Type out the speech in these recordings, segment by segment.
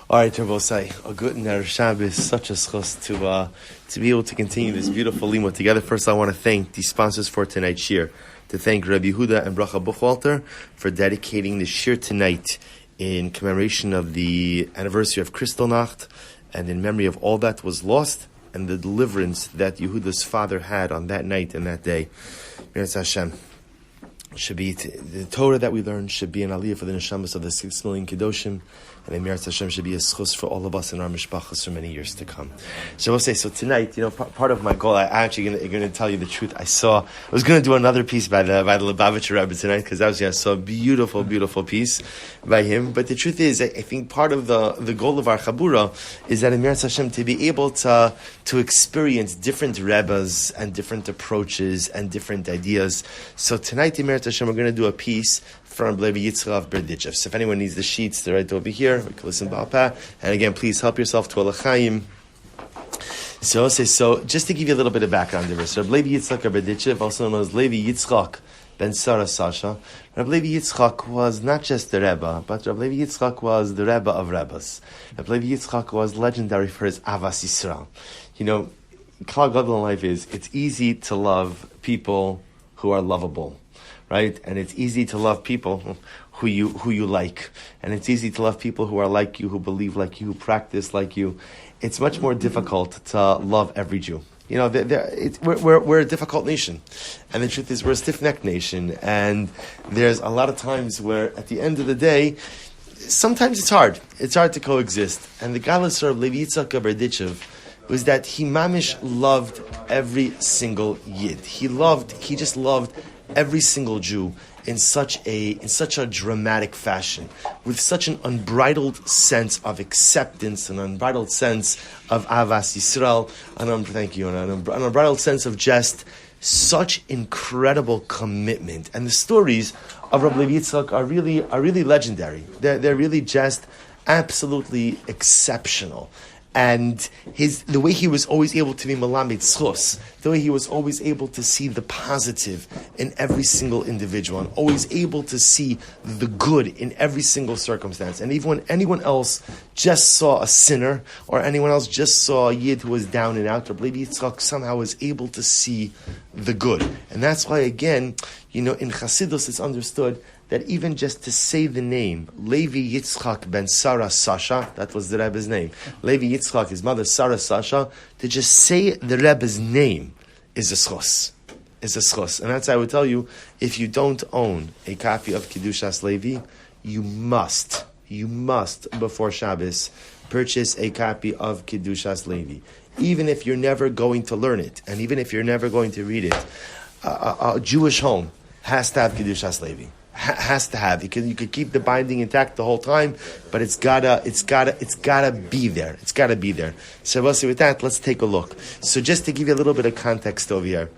All right, Rabosai, a good Ner Shabbos, such a schus to be able to continue this beautiful limo together. First, I want to thank the sponsors for tonight's shir. To thank Rabbi Yehuda and Bracha Buchwalter for dedicating the shir tonight in commemoration of the anniversary of Kristallnacht and in memory of all that was lost and the deliverance that Yehuda's father had on that night and that day. Mirz Hashem. Should be the Torah that we learn should be an aliyah for the neshamas of the 6 million kedoshim, and the Mirz Hashem should be a schus for all of us in our mishpachas for many years to come. So we'll say, so tonight, part of my goal, I'm actually going to tell you the truth. I was going to do another piece by the Lubavitcher Rebbe tonight, because I saw a beautiful, beautiful piece by him. But the truth is, I think part of the goal of our Chabura is that in Mirz Hashem to be able to experience different Rebbes and different approaches and different ideas. So tonight in Mirz Hashem, we're going to do a piece from Rabbi Yitzchak Berdichev. So if anyone needs the sheets, they're right over here. We can listen Ba'al And again, please help yourself to Alachaim. So just to give you a little bit of background to this, Rabbi Yitzchak Berdichev, also known as Levi Yitzchak ben Sarah Sasha. Rabbi Levi Yitzchak was not just the Rebbe, but Rabbi Levi Yitzchak was the Rebbe of Rebbes. Rabbi Levi Yitzchak was legendary for his Avas Yisrael. Klal Gadol in life is, it's easy to love people who are lovable. Right? And it's easy to love people who you like. And it's easy to love people who are like you, who believe like you, who practice like you. It's much more difficult to love every Jew. We're a difficult nation. And the truth is, we're a stiff-necked nation. And there's a lot of times where, at the end of the day, sometimes it's hard. It's hard to coexist. And the galus of Levi Yitzchak Berdichev was that he mamish loved every single Yid. He just loved every single Jew in such a dramatic fashion, with such an unbridled sense of acceptance, an unbridled sense of Avas Yisrael, an unbridled sense of just such incredible commitment. And the stories of Rabbi Levi Yitzchak are really legendary. They're really just absolutely exceptional. And the way he was always able to be malamed schus, the way he was always able to see the positive in every single individual, and always able to see the good in every single circumstance. And even when anyone else just saw a sinner, or anyone else just saw a yid who was down and out, Rabbi Yitzchak somehow was able to see the good. And that's why, again, in Chassidus it's understood that even just to say the name, Levi Yitzchak ben Sarah Sasha, that was the Rebbe's name. Levi Yitzchak, his mother Sarah Sasha, to just say the Rebbe's name is a schos. And that's why I would tell you, if you don't own a copy of Kedushas Levi, you must, before Shabbos, purchase a copy of Kedushas Levi. Even if you're never going to learn it, and even if you're never going to read it, a Jewish home has to have Kedushas Levi. Has to have. You could keep the binding intact the whole time, but it's gotta be there. It's gotta be there. So with that, let's take a look. So just to give you a little bit of context over here.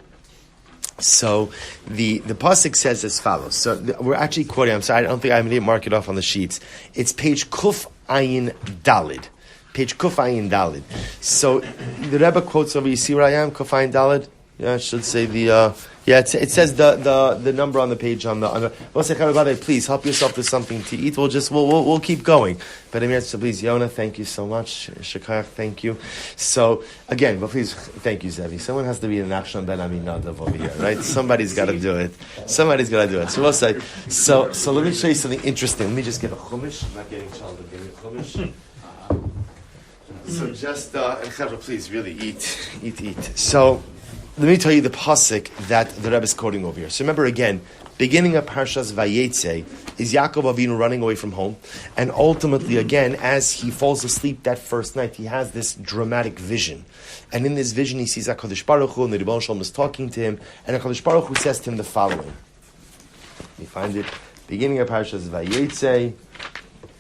So the pasuk says as follows. So we're actually quoting. I'm sorry, I don't think I didn't mark it off on the sheets. It's page Kuf Ayin Dalid. Page Kuf Ayin Dalid. So the Rebbe quotes over. You see where I am? Kuf Ayin Dalid. Yeah, I should say it says the number on the page on the. Please help yourself to something to eat. We'll keep going. But please, Yona, thank you so much. Shekach, thank you. So again, but please, thank you, Zevi. Someone has to be an Nachshon Ben Aminadav over here, right? Somebody's got to do it. So we'll say. So let me show you something interesting. Let me just get a chumash. I'm not getting child. I'm getting a chumash. So just and Chevra, please, really eat. So. Let me tell you the pasuk that the Rebbe is quoting over here. So remember again, beginning of Parsha's Vayetzei is Yaakov Avinu running away from home, and ultimately again, as he falls asleep that first night, he has this dramatic vision, and in this vision he sees HaKadosh Baruch Hu, and the Rebbe Shalom is talking to him, and HaKadosh Baruch Hu says to him the following. You find it, beginning of Parsha's Vayetzei,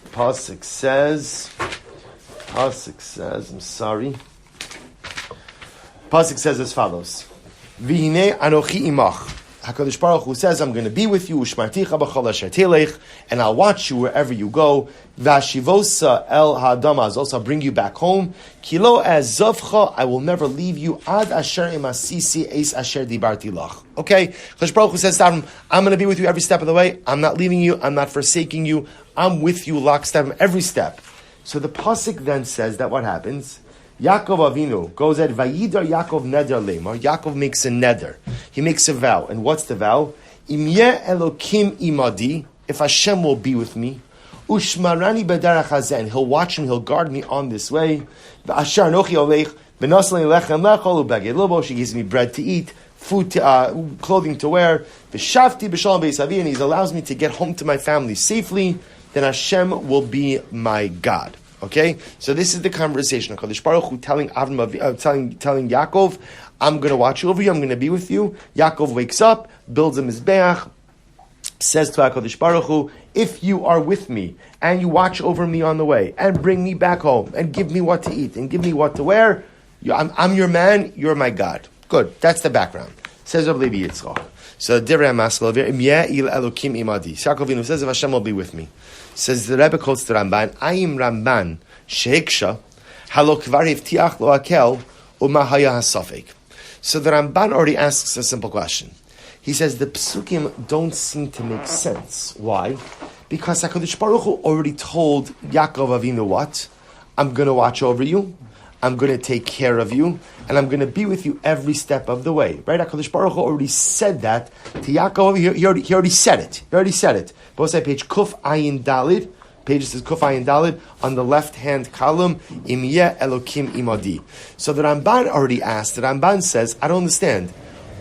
pasuk says, Pasuk says as follows: V'hinei anochi imach. HaKadosh Baruch Hu says, I'm going to be with you, Ushmarticha b'chol asher telech, and I'll watch you wherever you go. V'ashivosa el ha'adama, also I'll bring you back home. Kilo azovcha, I will never leave you. Ad asher imasisi eis asher dibarti lach. Okay, HaKadosh Baruch Hu says to him, I'm going to be with you every step of the way. I'm not leaving you. I'm not forsaking you. I'm with you lockstep every step. So the pasuk then says that what happens? Yaakov Avinu goes at Vayidar Yaakov Neder Lemar. Yaakov makes a neder. He makes a vow. And what's the vow? Im yeh Elokim imadi, if Hashem will be with me, Ushmarani b'derech hazeh, and He'll watch me, He'll guard me on this way. V'asher anochi olech, v'naslani lechem lechol ubeged lobo, she gives me bread to eat, food to, clothing to wear. V'shavti b'shalom beis avi, and He allows me to get home to my family safely. Then Hashem will be my God. Okay, so this is the conversation. HaKadosh Baruch Hu telling telling Yaakov, I'm going to watch over you. I'm going to be with you. Yaakov wakes up, builds a mizbeach, says to HaKadosh Baruch Hu, if you are with me and you watch over me on the way and bring me back home and give me what to eat and give me what to wear, I'm your man. You're my God. Good. That's the background. Says Rabbi Levi Yitzchak. So Divrei Maskel Im Yeh Il Elokim Imadi. Yaakov Avinu says, if Hashem will be with me. Says the Rebbe quotes the Ramban, Ayim Ramban Shehiksha Halo Kvar Hivtiach Lo Akel Uma Haya Hasafek. So the Ramban already asks a simple question. He says the psukim don't seem to make sense. Why? Because HaKadosh Baruch Hu already told Yaakov Avinu what? I'm going to watch over you, I'm going to take care of you, and I'm going to be with you every step of the way. Right? HaKadosh Baruch Hu already said that to Yaakov. He already said it. He already said it. Both side page Kuf Ayin Dalid. Page says Kuf Ayin Dalid on the left-hand column. Im Yeh Elokim Imadi. So the Ramban already asked. The Ramban says, I don't understand.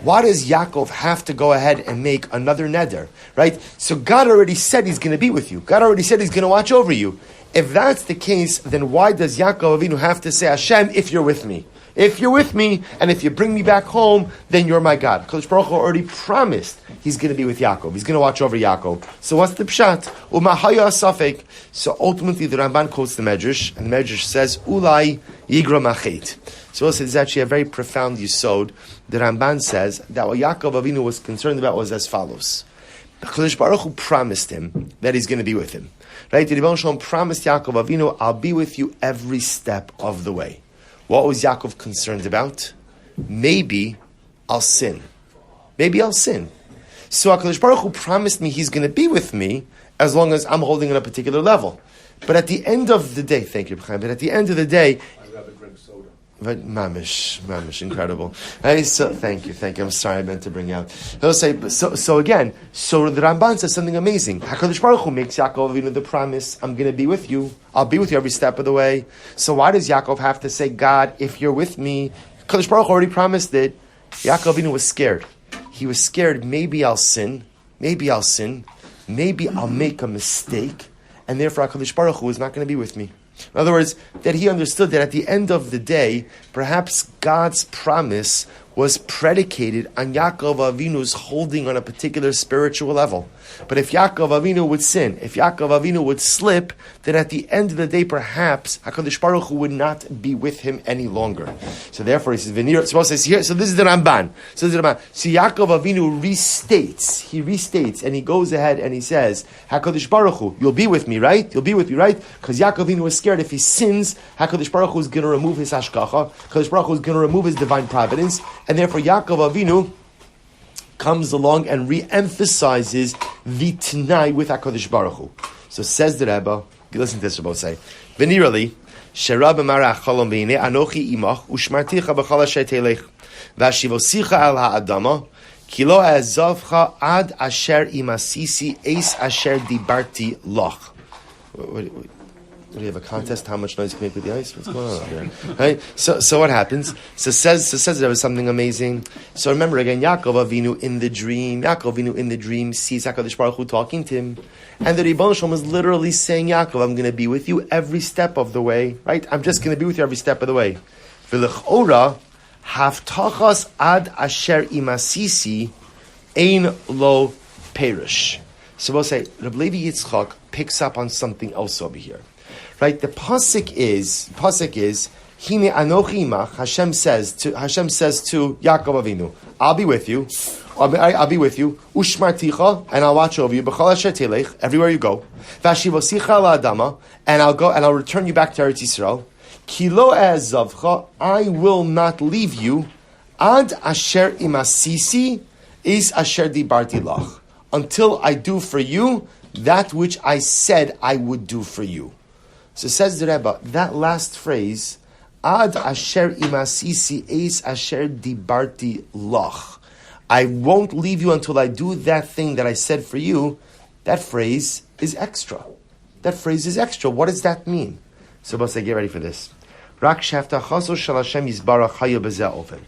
Why does Yaakov have to go ahead and make another neder? Right? So God already said He's going to be with you. God already said He's going to watch over you. If that's the case, then why does Yaakov Avinu have to say, Hashem, if you're with me? If you're with me, and if you bring me back home, then you're my God. Kadosh Baruch Hu already promised He's going to be with Yaakov. He's going to watch over Yaakov. So what's the pshat? Umahaya safek. So ultimately the Ramban quotes the Medrash, and the Medrash says, Ulai yigra machet. So also there's actually a very profound yisod. The Ramban says that what Yaakov Avinu was concerned about was as follows. Kadosh Baruch Hu promised him that He's going to be with him. Right? The Rebbe Shalom promised Yaakov Avinu, I'll be with you every step of the way. What was Yaakov concerned about? Maybe I'll sin. Maybe I'll sin. So HaKadosh Baruch Hu promised me He's going to be with me as long as I'm holding at a particular level. But at the end of the day, thank you, but at the end of the day, I'd rather drink soda. But mamish, incredible. So, thank you. I'm sorry, I meant to bring out. He'll say, so again, so the Ramban says something amazing. HaKadosh Baruch Hu makes Yaakov Avinu the promise, I'm going to be with you. I'll be with you every step of the way. So why does Yaakov have to say, God, if you're with me? HaKadosh Baruch Hu already promised it. Yaakov Avinu was scared. He was scared, maybe I'll sin. Maybe I'll make a mistake. And therefore HaKadosh Baruch Hu is not going to be with me. In other words, that he understood that at the end of the day, perhaps God's promise was predicated on Yaakov Avinu's holding on a particular spiritual level. But if Yaakov Avinu would sin, if Yaakov Avinu would slip, then at the end of the day, perhaps HaKadosh Baruch Hu would not be with him any longer. So therefore, he says, so this is the Ramban. So Yaakov Avinu restates, and he goes ahead and he says, HaKadosh Baruch Hu, you'll be with me, right? You'll be with me, right? Because Yaakov Avinu was scared if he sins, HaKadosh Baruch Hu is going to remove his hashgacha, HaKadosh Baruch Hu is going to remove his divine providence, and therefore Yaakov Avinu comes along and re-emphasizes the Tanai with HaKadosh Baruch Hu. So says the Rebbe, listen to this Rebbe say, V'nirali, Sherab Marach Cholom V'ine Anochi Imach Ushmarticha B'chol Asher Telech V'ashivosicha Al Ha'adama Ki Lo Azavcha Ad Asher Imasisi Eis Asher Dibarti Loch. Do you have a contest? How much noise you can make with the ice? What's going on out there? Right? So what happens? So says there was something amazing. So remember again, Yaakov Avinu in the dream sees HaKadosh Baruch Hu talking to him, and the Ribbon Shalom is literally saying, Yaakov, I'm going to be with you every step of the way. Right? I'm just going to be with you every step of the way. V'lechora haftachas ad asher imasisi ein lo perish. So we'll say Rabbi Levi Yitzchak picks up on something else over here. Right, the pasuk is Hine Anochi Imach. Hashem says to Yaakov Avinu, I'll be with you. I'll be with you. Ushmarticha, and I'll watch over you. B'chol asher telech, everywhere you go. V'ashivosicha al Adama, and I'll return you back to Eretz Yisrael. Ki lo e'azavcha, I will not leave you. Ad asher imasisi is asher dibarti lach, until I do for you that which I said I would do for you. So says the Rebbe, that last phrase, Ad asher imasisi eis asher dibarti loch. I won't leave you until I do that thing that I said for you. That phrase is extra. That phrase is extra. What does that mean? So we'll say, get ready for this. Rak shaftachaso shel Hashem yisbarach hayu b'zeh oven.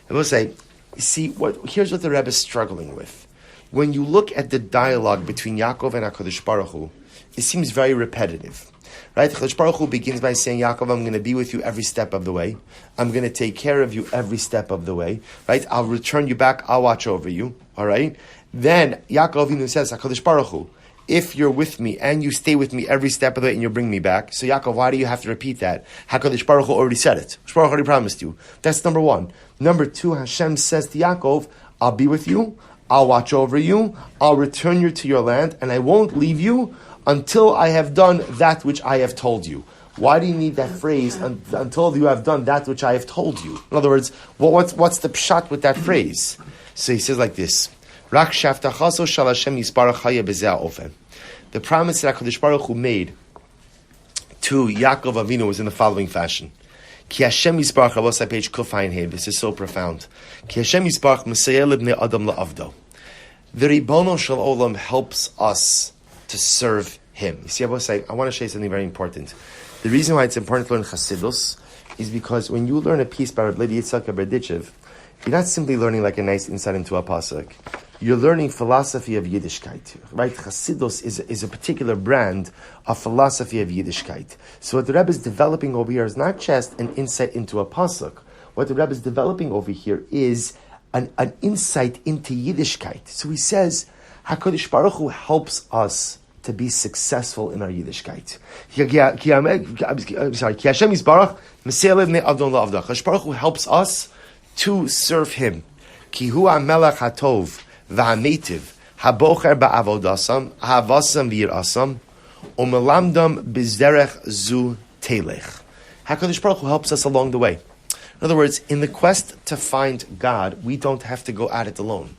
And we'll say, see, here's what the Rebbe is struggling with. When you look at the dialogue between Yaakov and HaKadosh Baruch Hu, it seems very repetitive. Right? HaKadosh Baruch Hu begins by saying, Yaakov, I'm going to be with you every step of the way. I'm going to take care of you every step of the way. Right? I'll return you back. I'll watch over you. All right? Then Yaakov Avinu says, HaKadosh Baruch Hu, if you're with me and you stay with me every step of the way and you bring me back. So Yaakov, why do you have to repeat that? HaKadosh Baruch Hu already said it. HaKadosh Baruch Hu already promised you. That's number one. Number two, Hashem says to Yaakov, I'll be with you. I'll watch over you. I'll return you to your land and I won't leave you until I have done that which I have told you. Why do you need that phrase, until you have done that which I have told you? In other words, what's the pshat with that phrase? So he says like this, Rak shavtachaso shel Hashem yisbarach chaya b'zeh ofen. The promise that HaKadosh Baruch Hu made to Yaakov Avinu was in the following fashion. Ki Hashem yisbarach, Rabbi page Kufayin Hey, this is so profound. Ki Hashem yisbarach mesayeh libnei adam la'avdo. The Ribono Shel Olam helps us to serve Him. You see, I want to show you something very important. The reason why it's important to learn Chassidus is because when you learn a piece by Rabbi Yitzchak Berdichev, you're not simply learning like a nice insight into a pasuk. You're learning philosophy of Yiddishkeit, right? Chassidus is a particular brand of philosophy of Yiddishkeit. So what the Rebbe is developing over here is not just an insight into a pasuk. What the Rebbe is developing over here is an insight into Yiddishkeit. So he says, HaKadosh Baruch Hu helps us to be successful in our Yiddishkeit. Ki Hashem Yisbarach, Meseh Livnei Adon La'avda. HaKadosh Baruch Hu helps us to serve Him. Ki Hu HaMelech HaTov V'HaMeitiv HaBocher Ba'avodasam HaVasam V'yirasam Umelamdam B'zderech Zu Telech. HaKadosh Baruch Hu helps us along the way. In other words, in the quest to find God, we don't have to go at it alone.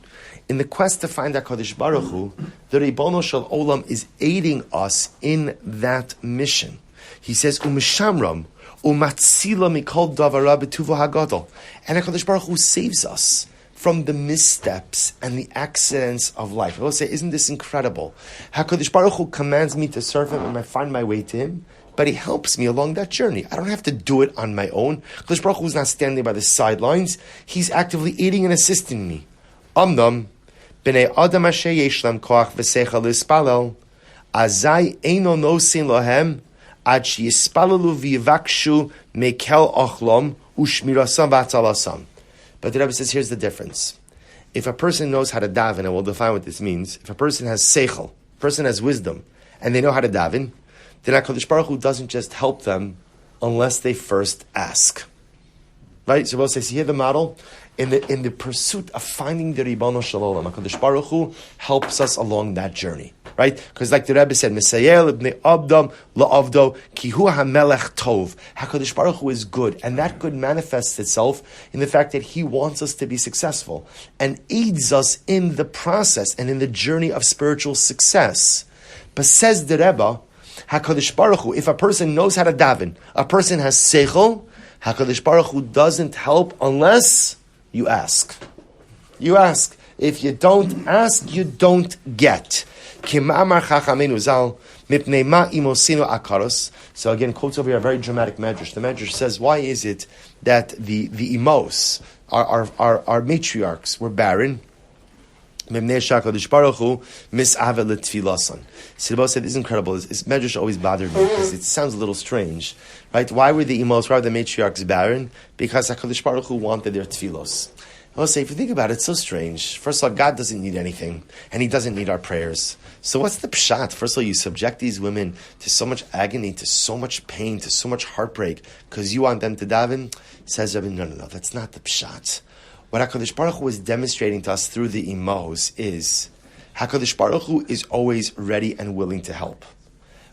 In the quest to find HaKadosh Baruch Hu, the Ribono Shel Olam is aiding us in that mission. He says, U'mishamram, U'matzila mikol davara b'tuvo hagadol. And HaKadosh Baruch Hu saves us from the missteps and the accidents of life. I will say, isn't this incredible? HaKadosh Baruch Hu commands me to serve Him and I find my way to Him, but He helps me along that journey. I don't have to do it on my own. HaKadosh Baruch Hu is not standing by the sidelines. He's actively aiding and assisting me. Amnam, b'nei adam asher yesh lam koach v'sechel lispalel, azai eino nosin lohem, ad sheyispalelu v'yivakshu mekel ochlom u'shmirasam v'atzalasam. But the Rebbe says, here's the difference. If a person knows how to daven, and we'll define what this means, if a person has sechel, a person has wisdom, and they know how to daven, then HaKadosh Baruch Hu doesn't just help them unless they first ask. Right? So we'll say, see here the model? In the pursuit of finding the Ribono Shel Olam, HaKadosh Baruch Hu helps us along that journey. Right? Because like the Rebbe said, Mesayel ibnei Abdam la'avdo ki hu hamelech tov. HaKadosh Baruch Hu is good, and that good manifests itself in the fact that He wants us to be successful and aids us in the process and in the journey of spiritual success. But says the Rebbe, HaKadosh Baruch Hu, if a person knows how to daven, a person has sechel, HaKadosh Baruch Hu doesn't help unless you ask. You ask. If you don't ask, you don't get. So again, quotes over here a very dramatic medrash. The medrash says, why is it that the imos, our matriarchs, were barren? So the Rebbe said, this is incredible. This medrash always bothered me because it sounds a little strange. Right? Why were the imos, why were the matriarchs barren? Because HaKadosh Baruch Hu wanted their tefillos. I'll say, if you think about it, it's so strange. First of all, God doesn't need anything, and He doesn't need our prayers. So what's the pshat? First of all, you subject these women to so much agony, to so much pain, to so much heartbreak, because you want them to daven? Says Rabbi, no, that's not the pshat. What HaKadosh Baruch Hu is demonstrating to us through the imos is, HaKadosh Baruch Hu is always ready and willing to help.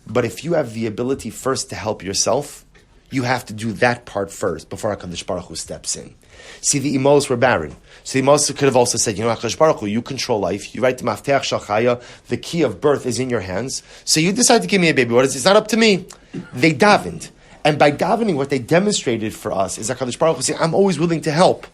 But if you have the ability first to help yourself, you have to do that part first before HaKadosh Baruch Hu steps in. See, the Imos were barren. So the Imos could have also said, HaKadosh Baruch Hu, you control life. You write the Mafteach Shachaya. The key of birth is in your hands. So you decide to give me a baby. What is it? It's not up to me. They davened. And by davening, what they demonstrated for us is HaKadosh Baruch Hu saying, I'm always willing to help.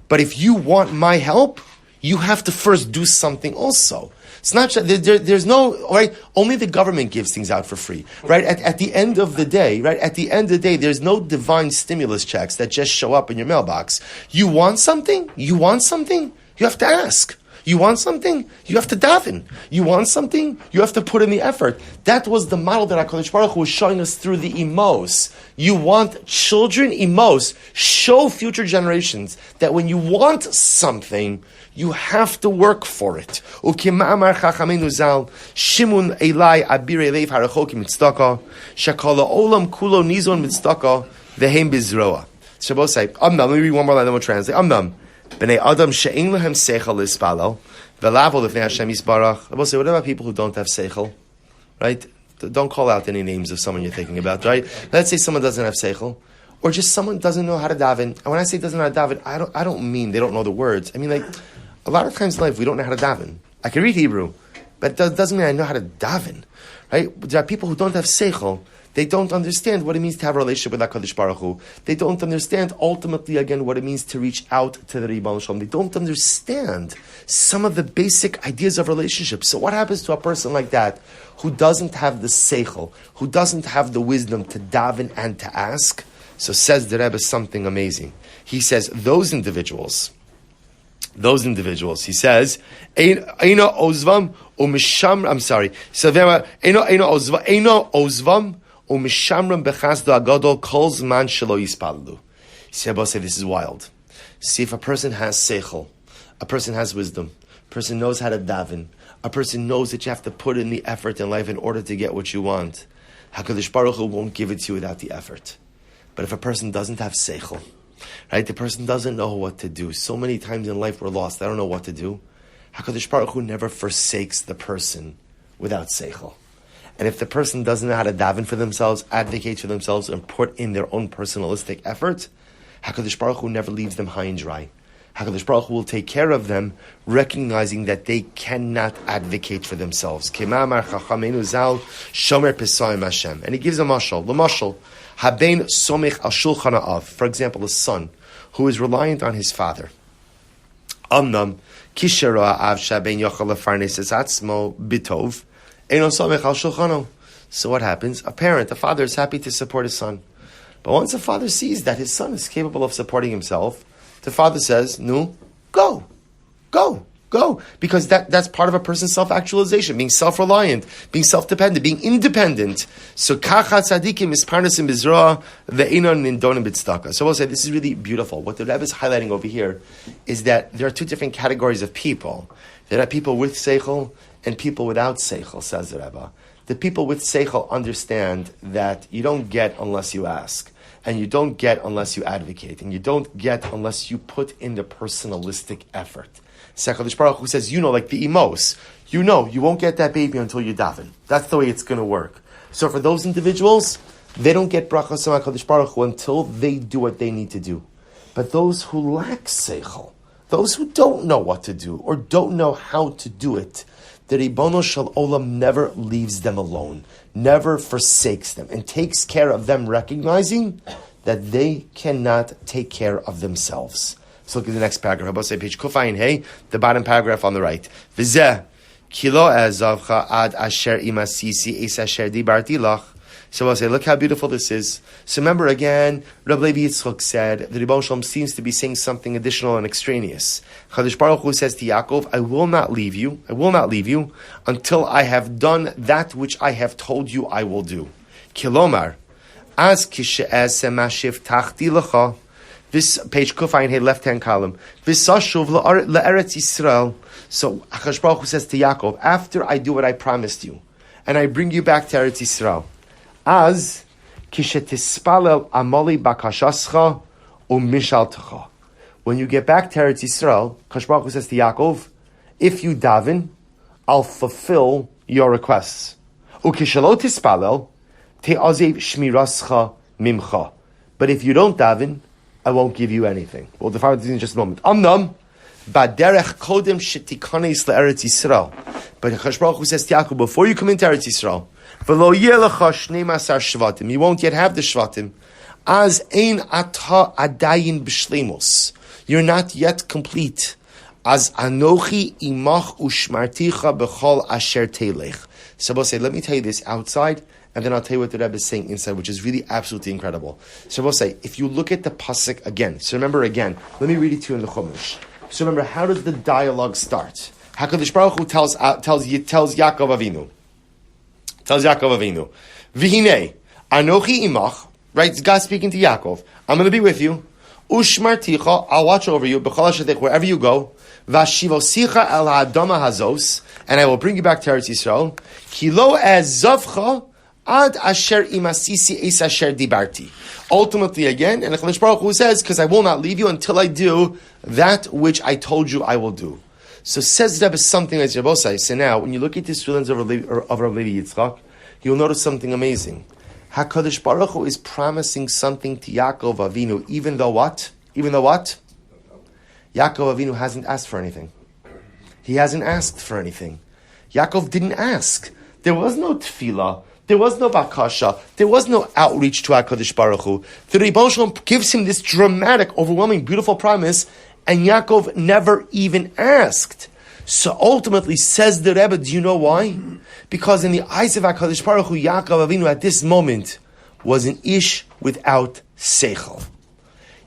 But if you want my help, you have to first do something also. It's not there's no right. Only the government gives things out for free, right? At the end of the day, right? At the end of the day, there's no divine stimulus checks that just show up in your mailbox. You want something? You have to ask. You want something? You have to daven. You want something? You have to put in the effort. That was the model that HaKadosh Baruch Hu was showing us through the Imos. You want children? Imos. Show future generations that when you want something, you have to work for it. Ukima'amar chachamenu zal, shimun elai abir elev harachokim mitzdaka, shakala olam kulo nizon mitzdaka, vehem bizroa. Shabbos say, let me read one more line, then we'll translate. B'nei Adam she'ein lehem sechel lispalo, v'lavo lefnei Hashem yisbarach. I will say, what about people who don't have sechel? Right? Don't call out any names of someone you're thinking about, right? Let's say someone doesn't have sechel, or just someone doesn't know how to daven. And when I say doesn't know how to daven, I don't mean they don't know the words. I mean, like, a lot of times in life we don't know how to daven. I can read Hebrew, but that doesn't mean I know how to daven, right? There are people who don't have sechel. They don't understand what it means to have a relationship with HaKadosh Baruch Hu. They don't understand, ultimately, again, what it means to reach out to the Ribbon Shalom. They don't understand some of the basic ideas of relationships. So what happens to a person like that who doesn't have the seichel, who doesn't have the wisdom to daven and to ask? So says the Rebbe something amazing. He says, those individuals, he says, Eino Ozvam Umisham, I'm sorry. So Eino Ozvam Umishamram Bechasdo Agadol Kol Zman Shelo Yispallu. Seba say this is wild. See, if a person has seichel, a person has wisdom, a person knows how to daven, a person knows that you have to put in the effort in life in order to get what you want, HaKadosh Baruch Hu won't give it to you without the effort. But if a person doesn't have seichel, right, the person doesn't know what to do. So many times in life we're lost. I don't know what to do. HaKadosh Baruch Hu never forsakes the person without seichel. And if the person doesn't know how to daven for themselves, advocate for themselves, and put in their own personalistic effort, HaKadosh Baruch Hu never leaves them high and dry. HaKadosh Baruch Hu will take care of them, recognizing that they cannot advocate for themselves. Kemamar chachamenu zal shomer pesayim Hashem. And he gives a mashal. The mashal, haben somech al shulchan ha'av. For example, a son who is reliant on his father. Amnam kisher ha'av shaben yochel lefarnes es atzmo bitov. So what happens? A father is happy to support his son. But once a father sees that his son is capable of supporting himself, the father says, no, go. Because that's part of a person's self-actualization, being self-reliant, being self-dependent, being independent. So tzadikim is parnasim bizra ve'inon nindonim b'tzedakah. So we'll say this is really beautiful. What the Rebbe is highlighting over here is that there are two different categories of people. There are people with seichel and people without seichel, says the Rebbe. The people with seichel understand that you don't get unless you ask, and you don't get unless you advocate, and you don't get unless you put in the personalistic effort. Sechel Baruch Hu says, like the Imos, you won't get that baby until you daven. That's the way it's going to work. So for those individuals, they don't get brachas from HaKadosh Baruch Hu until they do what they need to do. But those who lack seichel, those who don't know what to do or don't know how to do it, the Ribono Shel Olam never leaves them alone, never forsakes them, and takes care of them, recognizing that they cannot take care of themselves. So look at the next paragraph. About say page Kufayin Hey, the bottom paragraph on the right. V'zeh kilo azavcha ad asher imasisi es asher dibarti lach. So I'll say, look how beautiful this is. So remember again, Rabbi Levi Yitzchok said, the Ribono Shel Olam seems to be saying something additional and extraneous. Chassidus Baruch Hu says to Yaakov, I will not leave you until I have done that which I have told you I will do. Kilomar, as kishe'ez mashiv tachti lecha, this page Kufayin Hey, left-hand column, v'sashuv le'eretz Yisrael. So Chassidus Baruch Hu says to Yaakov, after I do what I promised you, and I bring you back to Eretz Yisrael, as kishe'tispalel amoli bakashascha u'mishaltecha. When you get back to Eretz Yisrael, Kadosh Baruch Hu says to Yaakov, if you daven, I'll fulfill your requests. Ukishalo tispalel te'azev shmirascha mimcha. But if you don't daven, I won't give you anything. We'll define this in just a moment. Amnam, baderech kodem shetikanes le'eretz Yisrael. But Hakadosh Baruch Hu says to Yaakov, before you come into Eretz Yisrael, v'lo yeh lecha shnei masar shvatim, you won't yet have the shvatim, as ein ata adayin b'shleimus, you're not yet complete. As anochi imach ushmarticha b'chol asher telech. So we'll say, let me tell you this outside, and then I'll tell you what the Rebbe is saying inside, which is really absolutely incredible. So we'll say, if you look at the pasuk again, so remember again, let me read it to you in the Chumash. So remember, how does the dialogue start? HaKadosh Baruch Hu tells Yaakov Avinu. V'hinei, anochi imach, right, it's God speaking to Yaakov. I'm going to be with you. Ushmarticha, I'll watch over you, b'chol asher wherever you go. Vashivosicha el ha'adama hazos, and I will bring you back to Eretz Yisrael. Ki lo ezavcha ad asher imasisi es asher dibarti. Ultimately, again, and HaKadosh Baruch Hu says, because I will not leave you until I do that which I told you I will do. So says Rebbe something as Rabosai. So now, when you look at this feelings of Rabbi Yitzchak, you'll notice something amazing. HaKadosh Baruch Hu is promising something to Yaakov Avinu, even though what? Yaakov Avinu hasn't asked for anything. He hasn't asked for anything. Yaakov didn't ask. There was no tefillah. There was no bakasha. There was no outreach to HaKadosh Baruch Hu. The Rebbe Shalom gives him this dramatic, overwhelming, beautiful promise, and Yaakov never even asked. So ultimately, says the Rebbe, do you know why? Because in the eyes of HaKadosh Baruch Hu, Yaakov Avinu at this moment was an ish without sechel.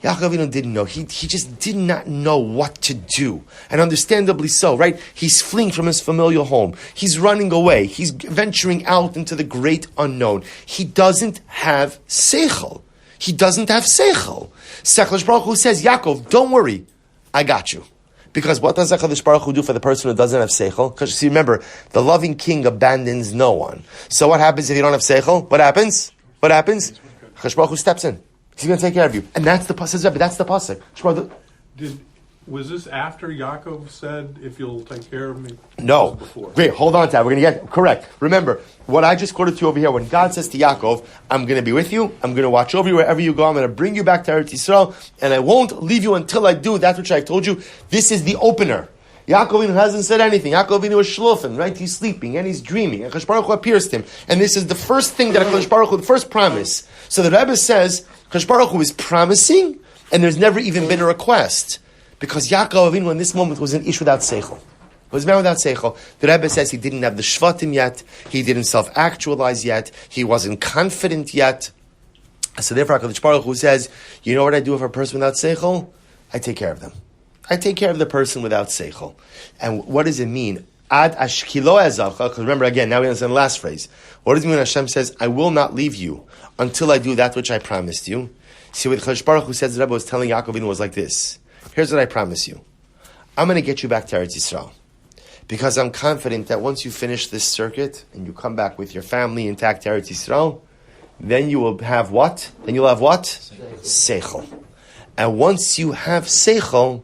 Yaakov Avinu didn't know. He just did not know what to do. And understandably so, right? He's fleeing from his familial home. He's running away. He's venturing out into the great unknown. He doesn't have sechel. Sechel Baruch Hu says, Yaakov, don't worry. I got you. Because what does HaKadosh Baruch Hu do for the person who doesn't have seichel? Because see, remember, the loving king abandons no one. So what happens if you don't have seichel? What happens? HaKadosh Baruch Hu steps in. He's going to take care of you. And that's the pasuk. That's the pasuk. Was this after Yaakov said, if you'll take care of me? No. Great, hold on to that. We're going to get correct. Remember, what I just quoted to you over here, when God says to Yaakov, I'm going to be with you, I'm going to watch over you wherever you go, I'm going to bring you back to Eretz Yisrael, and I won't leave you until I do that which I told you. This is the opener. Yaakov hasn't said anything. Yaakov is shlofen, right? He's sleeping and he's dreaming. And HaKadosh Baruch Hu appears to him. And this is the first thing that HaKadosh Baruch Hu, the first promise. So the Rebbe says, HaKadosh Baruch Hu is promising, and there's never even been a request. Because Yaakov Avinu in this moment was an ish without seichel. Was a man without seichel. The Rebbe says he didn't have the shvatim yet. He didn't self-actualize yet. He wasn't confident yet. So therefore, HaKadosh Baruch Hu says, you know what I do for a person without seichel? I take care of them. I take care of the person without seichel. And what does it mean? Ad ashkilo ezavcha. Because remember again, now we understand the last phrase. What does it mean when Hashem says, I will not leave you until I do that which I promised you? See, what HaKadosh Baruch Hu says, the Rebbe was telling Yaakov Avinu was like this. Here's what I promise you. I'm going to get you back to Eretz Yisrael. Because I'm confident that once you finish this circuit and you come back with your family intact to Eretz Yisrael, then you will have what? Sechel. And once you have Sechel,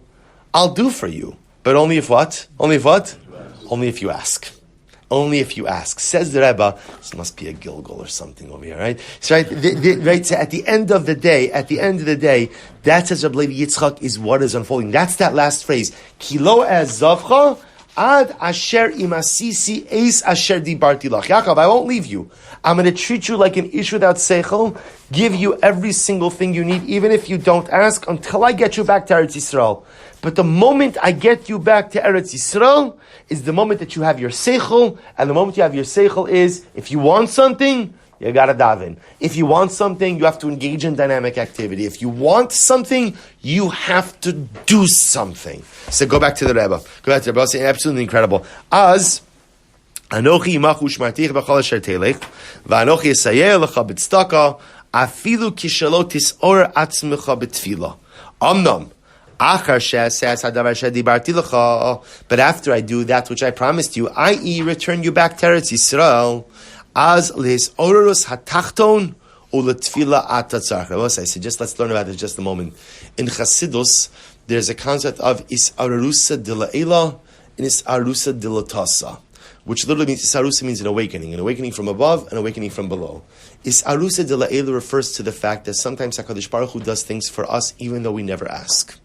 I'll do for you. But only if what? Only if you ask. Only if you ask. Says the Rebbe, this must be a Gilgal or something over here, right? So, right, so at the end of the day, that says Rabbi Yitzchak is what is unfolding. That's that last phrase. Kilo ezavcha ad asher imasisi eis asher dibarti lach. Yaakov, I won't leave you. I'm going to treat you like an ish without seichel, give you every single thing you need, even if you don't ask, until I get you back to Eretz Yisrael. But the moment I get you back to Eretz Yisrael is the moment that you have your seichel, and the moment you have your seichel is, if you want something, you gotta daven. If you want something, you have to engage in dynamic activity. If you want something, you have to do something. So go back to the Rebbe. It's absolutely incredible. As Anochi imachu shmartich b'chol asher telech, v'anochi yisayeh lecha b'tzedakah, afilu kishelo tisor atzmecha b'tefila. Amnam. But after I do that which I promised you, i.e., return you back to Eretz Yisrael, as lehis orus hatachton uletfila atatzarcha. I said, let's learn about it just a moment. In Chassidus, there's a concept of is arusa de la'ela and is arusa de latasa. which literally means Isarusa means an awakening from above, an awakening from below. Isarusa de la'ela refers to the fact that sometimes HaKadosh Baruch Hu does things for us even though we never ask.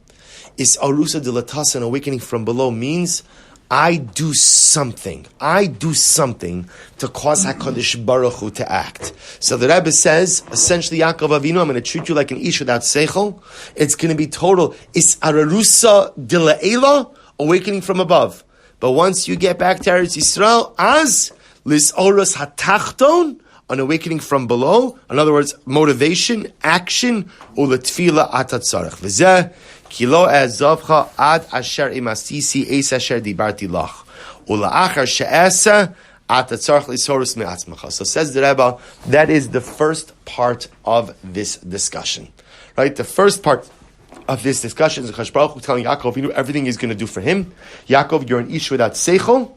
Isarusa de latasa, an awakening from below, means I do something to cause HaKadosh Baruch Hu to act. So the Rebbe says, essentially, Yaakov Avinu, I'm going to treat you like an ish without seichel. It's going to be total Isarusa de la'ela, awakening from above. But once you get back to Eretz Yisrael, as lisoros hatachton, an awakening from below. In other words, motivation, action, uletfila atatzarech. V'zeh kilo ezavcha ad asher imasisi es asher dibarti lach. Ula'achar she'esa atatzarech lisoros me'atzmacha. So says the Rebbe, that is the first part of this discussion. Right? The first part of this discussion is Chassidus Baruch Hu telling Yaakov, you know, everything he's going to do for him. Yaakov, you're an ish without seichel.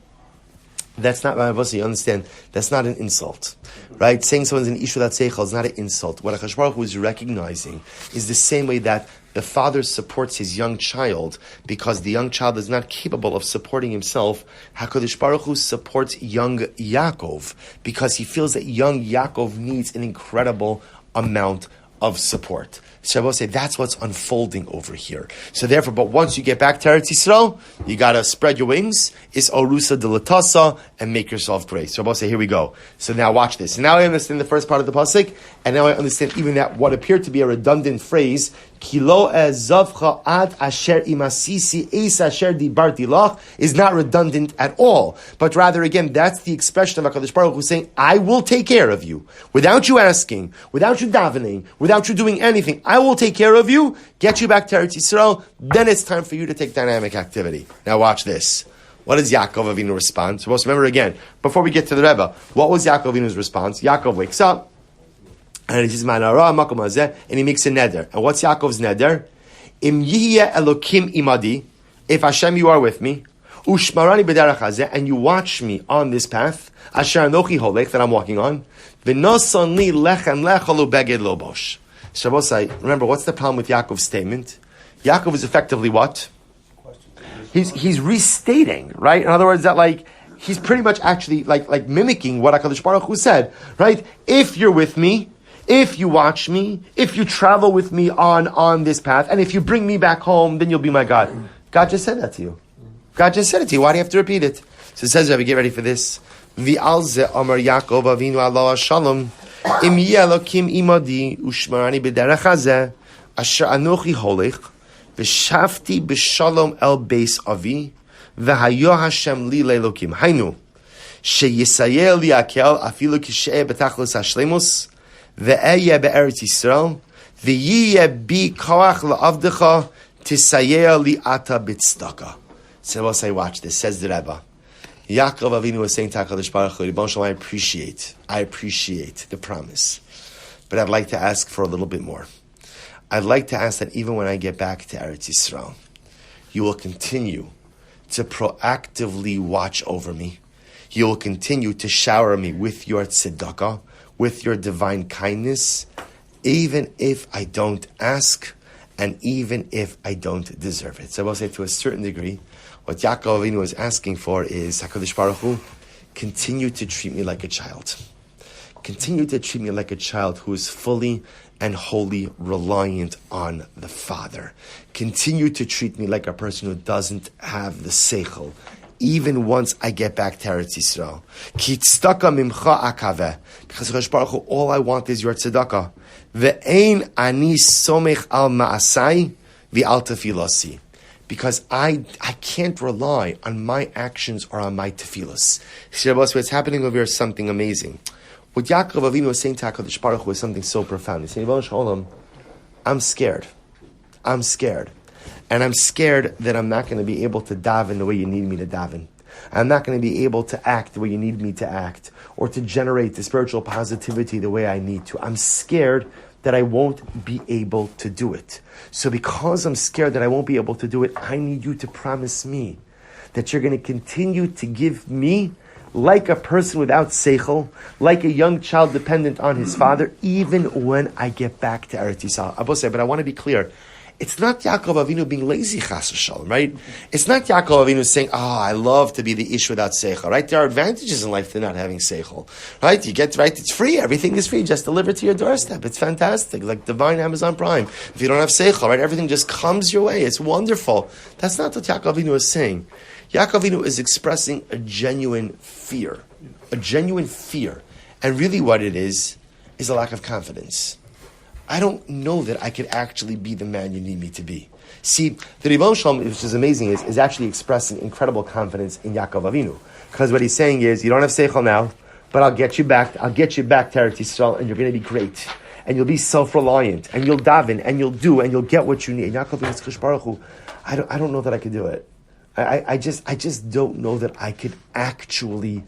That's not, you understand, that's not an insult. Right? Saying someone's an ish without seichel is not an insult. What Chassidus Baruch Hu is recognizing is the same way that the father supports his young child because the young child is not capable of supporting himself. HaKadosh Baruch Hu supports young Yaakov because he feels that young Yaakov needs an incredible amount of support. Shabbos say that's what's unfolding over here. So therefore, but once you get back to Eretz Yisrael, you gotta spread your wings, is orusa de latasa, and make yourself great. Shabbos say, here we go. So now watch this. So now I understand the first part of the pasuk, and now I understand even that what appeared to be a redundant phrase, kilo ezavcha ad asher imasisi es asher dibarti lach, is not redundant at all. But rather, again, that's the expression of HaKadosh Baruch Hu saying, I will take care of you. Without you asking, without you davening, without you doing anything, I will take care of you, get you back to Eretz Yisrael, then it's time for you to take dynamic activity. Now watch this. What does Yaakov Avinu respond? So remember again, before we get to the Rebbe, what was Yaakov Avinu's response? Yaakov wakes up, and he says, and he makes a neder. And what's Yaakov's neder? Im yihye Elokim imadi, if Hashem you are with me, ushmarani b'derech hazeh, and you watch me on this path, asher anochi holech, that I'm walking on, v'noson li lechem lechalu beged lo bosh. Shabbosai, remember, what's the problem with Yaakov's statement? Yaakov is effectively what? He's restating, right? In other words, that like, he's pretty much actually like mimicking what HaKadosh Baruch Hu said, right? If you're with me, if you watch me, if you travel with me on this path, and if you bring me back home, then you'll be my God. God just said that to you. God just said it to you. Why do you have to repeat it? So it says, Rabbi, get ready for this. V'alze Amar Yaakov Avinu Allah Shalom. Im Elokim imadi ushmarani b'derech hazeh asher anochi holech v'shafti b'shalom el beis avi v'hayo Hashem li le'elokim hainu sheyisayeh li akel afilu kishe'eh b'tachlis hashlemus ve'eyeh be'eretz Yisrael ve'yiyeh bi koach la'avdecha tisayeh li ata b'tzedakah. So we'll say, watch this. Says the Rebbe. Yaakov Avinu was saying to HaKadosh Baruch Hu, Rebbeinu Shalom, I appreciate the promise, but I'd like to ask for a little bit more. I'd like to ask that even when I get back to Eretz Yisrael, you will continue to proactively watch over me. You will continue to shower me with your tzedakah, with your divine kindness, even if I don't ask, and even if I don't deserve it. So I will say, to a certain degree, what Yaakov Avinu is asking for is, HaKadosh Baruch Hu, continue to treat me like a child. Continue to treat me like a child who is fully and wholly reliant on the Father. Continue to treat me like a person who doesn't have the Sechel, even once I get back to Eretz Yisrael. Ki tzedakah mimcha akaveh. Because HaKadosh Baruch Hu, all I want is your tzedakah. Ve'ein ani somech al ma'asai v'al tefilasi. Because I can't rely on my actions or on my tefillas. What's happening over here is something amazing. What Yaakov Avinu was saying to HaKadosh Baruch Hu is something so profound. He's saying, I'm scared. I'm scared. And I'm scared that I'm not going to be able to daven the way you need me to daven. I'm not going to be able to act the way you need me to act, or to generate the spiritual positivity the way I need to. I'm scared that I won't be able to do it. So because I'm scared that I won't be able to do it, I need you to promise me that you're going to continue to give me, like a person without seichel, like a young child dependent on his father, even when I get back to Eretz Yisrael. Abba said, but I want to be clear. It's not Yaakov Avinu being lazy, chas v'shalom, right? It's not Yaakov Avinu saying, I love to be the ish without seichel, right? There are advantages in life to not having seichel, right? You get, right, it's free, everything is free, just delivered to your doorstep. It's fantastic, like divine Amazon Prime. If you don't have seichel, right, everything just comes your way. It's wonderful. That's not what Yaakov Avinu is saying. Yaakov Avinu is expressing a genuine fear. A genuine fear. And really what it is a lack of confidence. I don't know that I could actually be the man you need me to be. See, the Ribon Shalom, which is amazing, is actually expressing incredible confidence in Yaakov Avinu. Because what he's saying is, you don't have Sechel now, but I'll get you back to Eretz Yisrael, and you're going to be great. And you'll be self-reliant, and you'll daven, and you'll do, and you'll get what you need. And Yaakov Avinu says, Baruch Hu, I don't know that I could do it. I just don't know that I could actually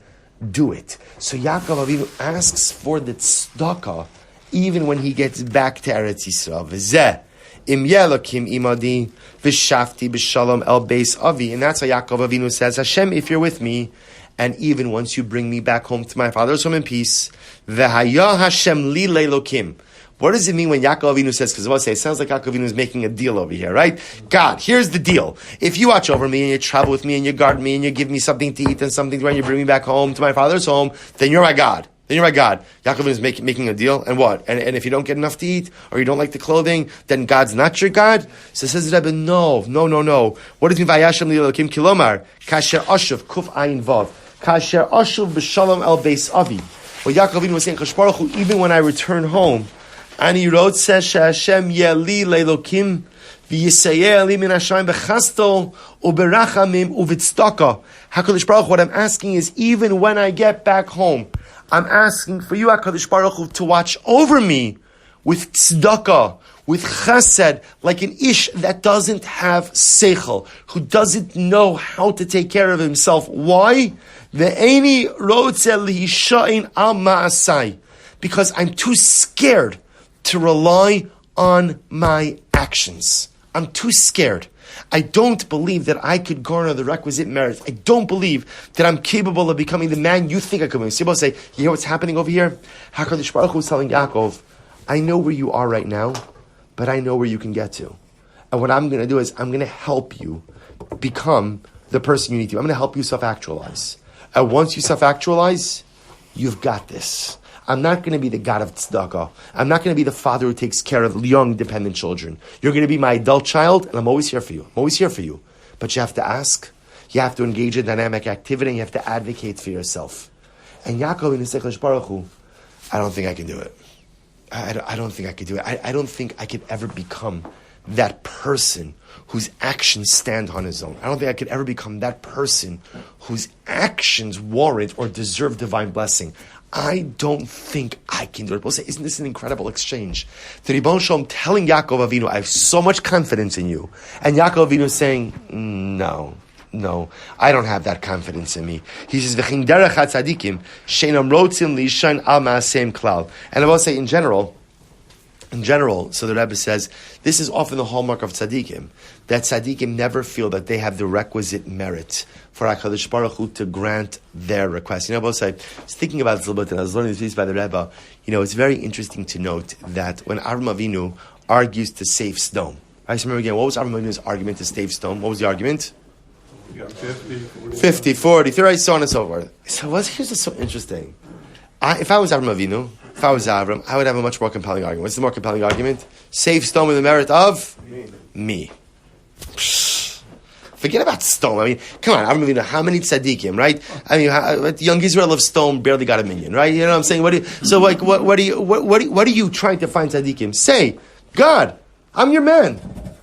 do it. So Yaakov Avinu asks for the tzedakah even when he gets back to Eretz Yisrael. V'zeh im yelokim imadi v'shafti b'shalom el beis avi. And that's how Yaakov Avinu says, Hashem, if you're with me, and even once you bring me back home to my father's home in peace, v'haya Hashem li leilokim. What does it mean when Yaakov Avinu says, because I want to say, it sounds like Yaakov Avinu is making a deal over here, right? God, here's the deal. If you watch over me and you travel with me and you guard me and you give me something to eat and something to wear and you bring me back home to my father's home, then you're my God. Then you're my God. Yaakov Avinu is making a deal. And what? And if you don't get enough to eat or you don't like the clothing, then God's not your God? So says the Rebbe, no. What does it mean? Vayashem li Elokim kilomar kasher ashuv kuf ayin vav kasher ashuv b'shalom el beis avi. What Yaakov Avinu was saying, Kadosh Baruch Hu, even when I return home, Ani wrote says Hashem yeli leilokim v'yisayeh li min Hashem b'chastol uberachamim uvitztaka. HaKadosh Baruch Hu, what I'm asking is, even when I get back home, I'm asking for you, HaKadosh Baruch Hu, to watch over me with tzedakah, with chesed, like an ish that doesn't have sechel, who doesn't know how to take care of himself. Why? Ve'eni rotzeh lihishain al ma'asai. Because I'm too scared to rely on my actions. I'm too scared. I don't believe that I could garner the requisite merits. I don't believe that I'm capable of becoming the man you think I could be. Sibbo say, you know what's happening over here? HaKadosh Baruch Hu is telling Yaakov, I know where you are right now, but I know where you can get to. And what I'm going to do is I'm going to help you become the person you need to. I'm going to help you self-actualize. And once you self-actualize, you've got this. I'm not going to be the God of tzedakah. I'm not going to be the father who takes care of young, dependent children. You're going to be my adult child, and I'm always here for you. I'm always here for you. But you have to ask. You have to engage in dynamic activity, and you have to advocate for yourself. And Yaakov in the Sechel Baruch Hu, I don't think I can do it. I don't think I could do it. I don't think I could ever become that person whose actions stand on his own. I don't think I could ever become that person whose actions warrant or deserve divine blessing. I don't think I can do it. We'll say, isn't this an incredible exchange? The Ribon Shalom telling Yaakov Avinu, I have so much confidence in you. And Yaakov Avinu is saying, no, I don't have that confidence in me. He says, V'chin derech hatzadikim, sheinam rotzim li'ishain al ma'aseim klal. And I will say, in general, so the Rebbe says, this is often the hallmark of tzaddikim, that tzaddikim never feel that they have the requisite merit for HaKadosh Baruch Hu to grant their request. You know, I was thinking about this a little bit, and I was learning this piece by the Rebbe. You know, it's very interesting to note that when Avram Avinu argues to save Sodom, I just remember again, what was Avram Avinu's argument to save Sodom? What was the argument? You got 50, 40, 30, so on and so forth. So here's what's so interesting. If I was Avram Avinu, if I was Avram, I would have a much more compelling argument. What's the more compelling argument? Save Sodom in the merit of me. Forget about Sodom. I mean, come on, Avram Avinu, how many tzaddikim, right? I mean, young Israel of Sodom barely got a million, right? You know what I'm saying? What are you trying to find tzaddikim? Say, God, I'm your man.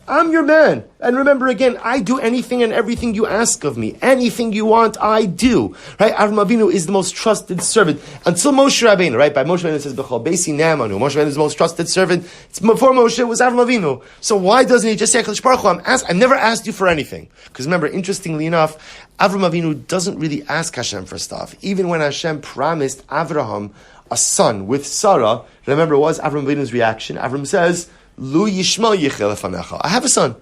I'm your man. And remember again, I do anything and everything you ask of me. Anything you want, I do. Right? Avram Avinu is the most trusted servant. Until Moshe Rabbeinu, right? By Moshe Rabbeinu it says, B'chol Beisi Ne'amanu. Moshe Rabbeinu is the most trusted servant. It's before Moshe, it was Avram Avinu. So why doesn't he just say, Kadosh Baruch Hu, I've never asked you for anything. Because remember, interestingly enough, Avram Avinu doesn't really ask Hashem for stuff. Even when Hashem promised Avraham a son with Sarah, remember what was Avram Avinu's reaction? Avram says, Lu Yishmael Yichel Lefanecha. I have a son.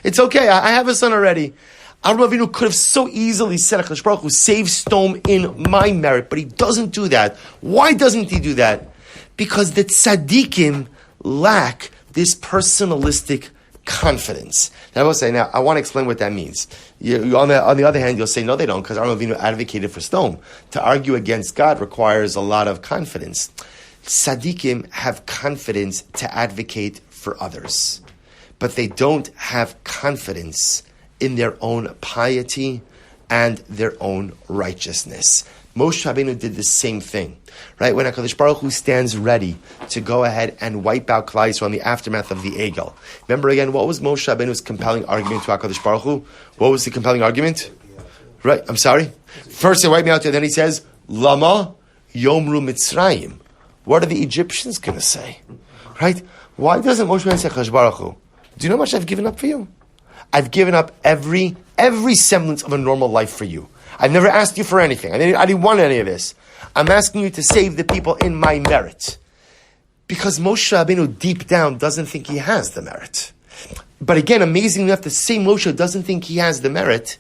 It's okay. I have a son already. Avram Avinu could have so easily said, HaKadosh Baruch Hu, save Sodom in my merit, but he doesn't do that. Why doesn't he do that? Because the tzaddikim lack this personalistic confidence. Now, I will say, now, I want to explain what that means. On the other hand, you'll say, no, they don't, because Avraham Avinu advocated for stone. To argue against God requires a lot of confidence. Tzaddikim have confidence to advocate for others, but they don't have confidence in their own piety and their own righteousness. Moshe Rabbeinu did the same thing, right? When HaKadosh Baruch Hu stands ready to go ahead and wipe out Klal Yisrael in the aftermath of the Egel. Remember again, what was Moshe Rabbeinu's compelling argument to HaKadosh Baruch Hu? What was the compelling argument? Right, I'm sorry? First they wipe me out there, then he says, Lama Yomru Mitzrayim. What are the Egyptians going to say? Right? Why doesn't Moshe Rabbeinu say, HaKadosh Baruch Hu, do you know how much I've given up for you? I've given up every semblance of a normal life for you. I've never asked you for anything. I didn't want any of this. I'm asking you to save the people in my merit. Because Moshe Rabbeinu deep down doesn't think he has the merit. But again, amazingly enough, the same Moshe doesn't think he has the merit,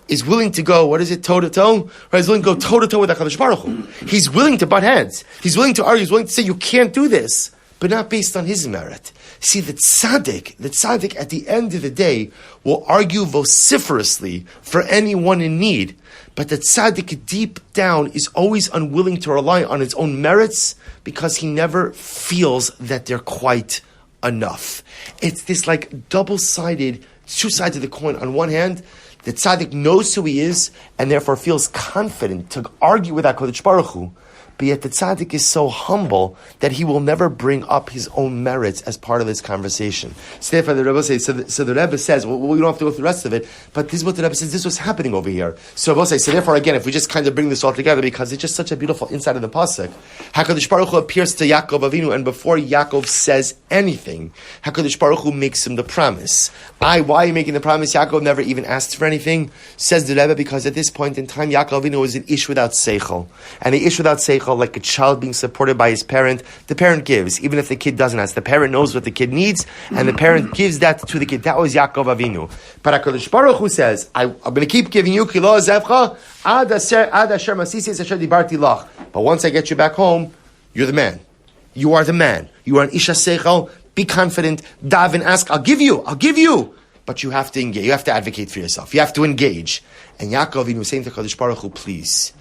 is willing to go, what is it, toe-to-toe? Right? He's willing to go toe-to-toe with HaKadosh Baruch Hu. He's willing to butt heads. He's willing to argue. He's willing to say, you can't do this. But not based on his merit. See, the tzaddik at the end of the day will argue vociferously for anyone in need. But the tzaddik deep down is always unwilling to rely on his own merits because he never feels that they're quite enough. It's this like double-sided, two sides of the coin. On one hand, the tzaddik knows who he is and therefore feels confident to argue with HaKadosh Baruch Hu. But yet the tzaddik is so humble that he will never bring up his own merits as part of this conversation. So therefore the Rebbe says, so the Rebbe says, well, we don't have to go through the rest of it, but this is what the Rebbe says, this was happening over here. So Rebbe says, so therefore again, if we just kind of bring this all together, because it's just such a beautiful insight of the Pasuk, HaKadosh Baruch Hu appears to Yaakov Avinu, and before Yaakov says anything, HaKadosh Baruch Hu makes him the promise. Why are you making the promise? Yaakov never even asked for anything, says the Rebbe, because at this point in time, Yaakov Avinu was an ish without Sechel. And the ish without Sechel, like a child being supported by his parent, the parent gives, even if the kid doesn't ask. The parent knows what the kid needs, and the parent gives that to the kid. That was Yaakov Avinu. But HaKadosh Baruch Hu says, I'm going to keep giving you kilo zevcha ad asher masisi asher dibarti lach. But once I get you back home, you're the man. You are the man. You are an isha seichel. Be confident. Daven, ask. I'll give you. But you have to engage. You have to advocate for yourself. You have to engage. And Yaakov Avinu was saying to HaKadosh Baruch Hu, please,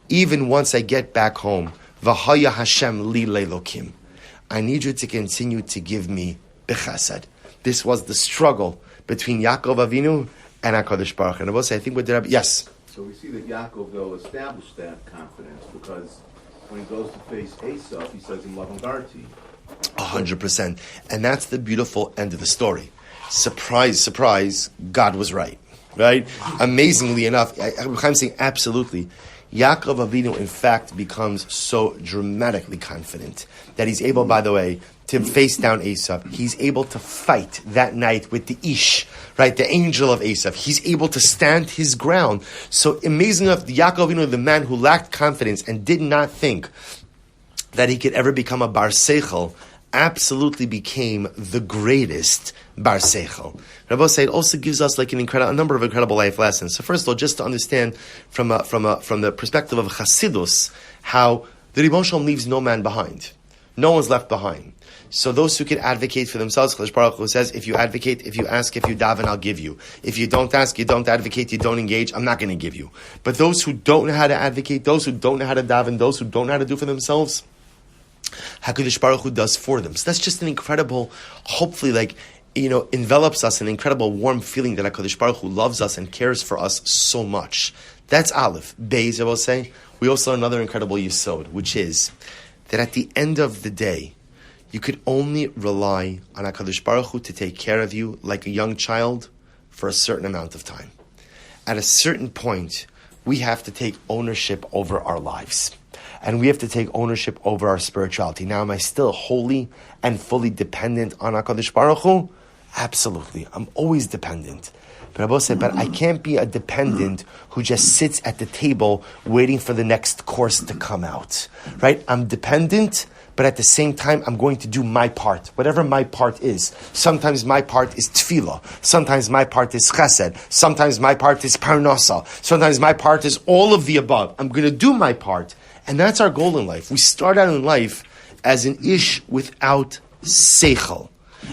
even once I get back home, V'haya Hashem li leilokim, I need you to continue to give me bechesed. This was the struggle between Yaakov Avinu and HaKadosh Baruch Hu. And I will say, I think what the Rabbi, yes? So we see that Yaakov, though, established that confidence, because when he goes to face Esau, he says, in love and garti. 100%. And that's the beautiful end of the story. Surprise, surprise, God was right. Right? Amazingly enough, I'm saying absolutely, Yaakov Avinu, in fact, becomes so dramatically confident that he's able, by the way, to face down Esav. He's able to fight that night with the Ish, right, the angel of Esav. He's able to stand his ground. So amazing enough, Yaakov Avinu, the man who lacked confidence and did not think that he could ever become a Bar Sechel, absolutely became the greatest Bar Sechel. Rabbi said it also gives us like a number of incredible life lessons. So first of all, just to understand from the perspective of Chassidus, how the Rebbe Shalom leaves no man behind. No one's left behind. So those who can advocate for themselves, Chassidus Baruch Hu says, if you advocate, if you ask, if you daven, I'll give you. If you don't ask, you don't advocate, you don't engage, I'm not going to give you. But those who don't know how to advocate, those who don't know how to daven, those who don't know how to do for themselves, HaKadosh Baruch Hu does for them. So that's just an incredible, hopefully envelops us an incredible warm feeling that HaKadosh Baruch Hu loves us and cares for us so much. That's Aleph. Beis, I will say, we also have another incredible yesod, which is that at the end of the day, you could only rely on HaKadosh Baruch Hu to take care of you like a young child for a certain amount of time. At a certain point, we have to take ownership over our lives. And we have to take ownership over our spirituality. Now, am I still wholly and fully dependent on HaKadosh Baruch Hu? Absolutely. I'm always dependent. But Rabbi said, but I can't be a dependent who just sits at the table waiting for the next course to come out. Right? I'm dependent, but at the same time, I'm going to do my part. Whatever my part is. Sometimes my part is tefillah. Sometimes my part is chesed. Sometimes my part is parnasa. Sometimes my part is all of the above. I'm going to do my part. And that's our goal in life. We start out in life as an ish without sechel.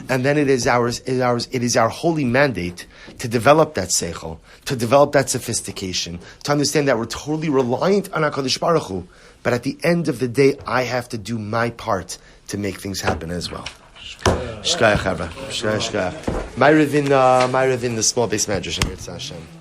And then it is our holy mandate to develop that sechel, to develop that sophistication, to understand that we're totally reliant on HaKadosh Baruch Hu. But at the end of the day, I have to do my part to make things happen as well. Shkaya Chava. Shkaya. Myrav in the small base madrash. Hashem.